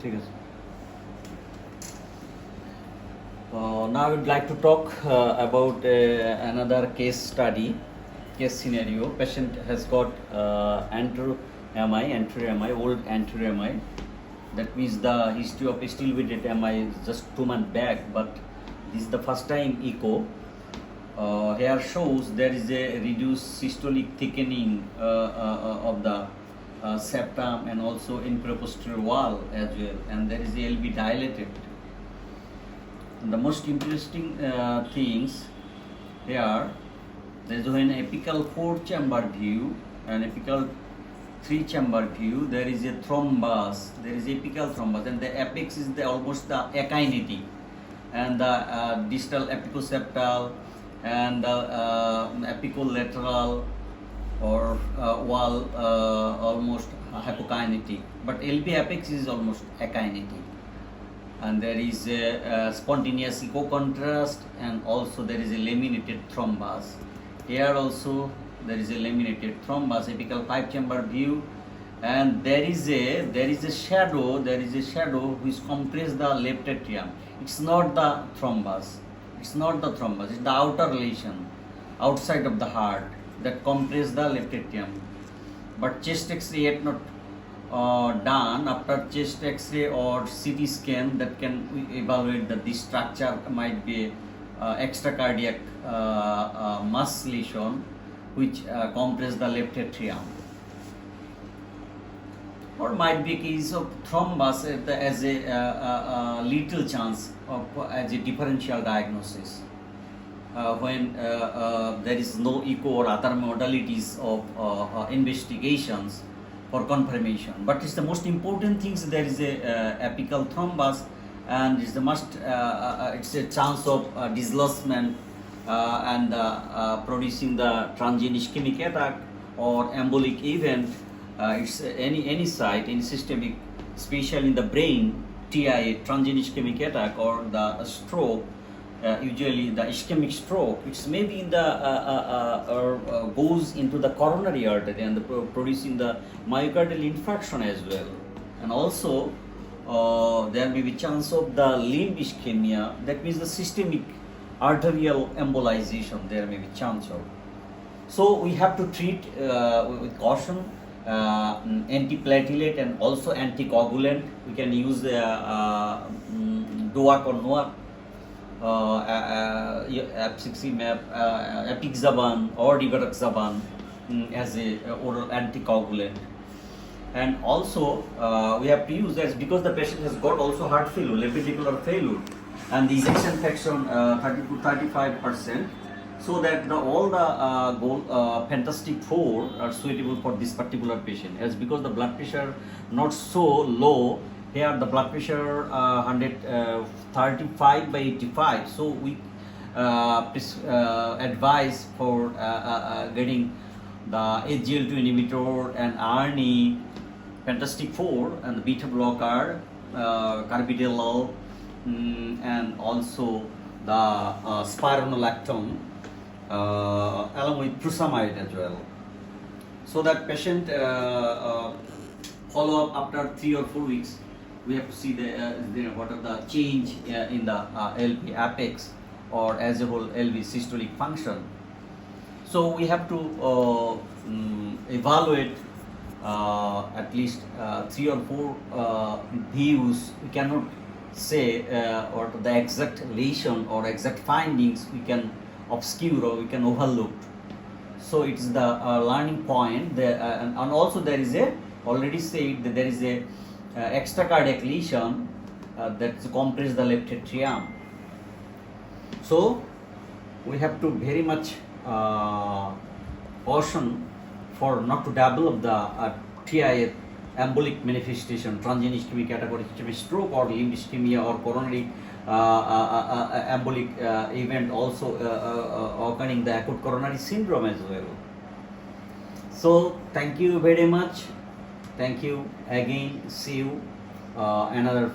ঠিক আছে. Now I would like to talk about another case scenario. Patient has got anterior MI, old anterior MI. That means the history of still with MI is just 2 months back, but this is the first time echo. Here shows there is a reduced systolic thickening of the septum and also infraposterior wall as well, and there is a LV dilated. And the most interesting things here, there is an apical 4-chamber view and apical 3-chamber view. There is a thrombus, there is apical thrombus, and the apex is almost the akinetic, and the distal epicoseptal and the apicolateral or wall almost hypokinetic, but LV apex is almost akinetic. And there is a spontaneous echo contrast, and also there is a laminated thrombus. Here also there is a laminated thrombus, apical 5-chamber view, and there is a shadow which compresses the left atrium. It's not the thrombus, it's the outer lesion outside of the heart that compresses the left atrium. But chest X-ray yet not done. After chest X-ray or CT scan, that can evaluate that this structure might be extracardiac mass lesion which compress the left atrium, or might be a case of thrombus as a little chance of as a differential diagnosis when there is no echo or other modalities of investigations for confirmation. But it's the most important things. There is a apical thrombus, and it's the it's a chance of dislodgement and producing the transient ischemic attack or embolic event. It's any site, any systemic, especially in the brain, TIA, transient ischemic attack, or the stroke. Usually the ischemic stroke, it's maybe in the goes into the coronary artery and producing the myocardial infarction as well. And also there may be chance of the limb ischemia, that means the systemic arterial embolization, there may be chance of. So we have to treat with caution, antiplatelet and also anticoagulant. We can use DOAC or NOAC, Apixaban, Apixaban or Rivaroxaban as a oral anticoagulant. And also we have to use that because the patient has got also heart failure, left ventricular failure, and the ejection fraction 30 to 35%, so that all the fantastic 4 are suitable for this particular patient. As because the blood pressure not so low, here the blood pressure 135/85, so we advise for getting the SGLT2 inhibitor and ARNI, fantastic 4, and the beta blocker, carbidopa, and also the spironolactone along with furosemide as well, so that patient follow up after 3 or 4 weeks. We have to see what are the change in the LV apex or as a whole LV systolic function. So we have to evaluate at least 3 or 4 views. We cannot say or the exact lesion or exact findings we can obscure or we can overlook. So it's the learning point there, and also there is a already said that there is a extracardiac lesion that compress the left atrium. So we have to very much caution for not to develop the TIA embolic manifestation, transient ischemic attack or ischemic stroke or limb ischemia or coronary embolic event also occurring the acute coronary syndrome as well. So thank you very much. Thank you again. See you another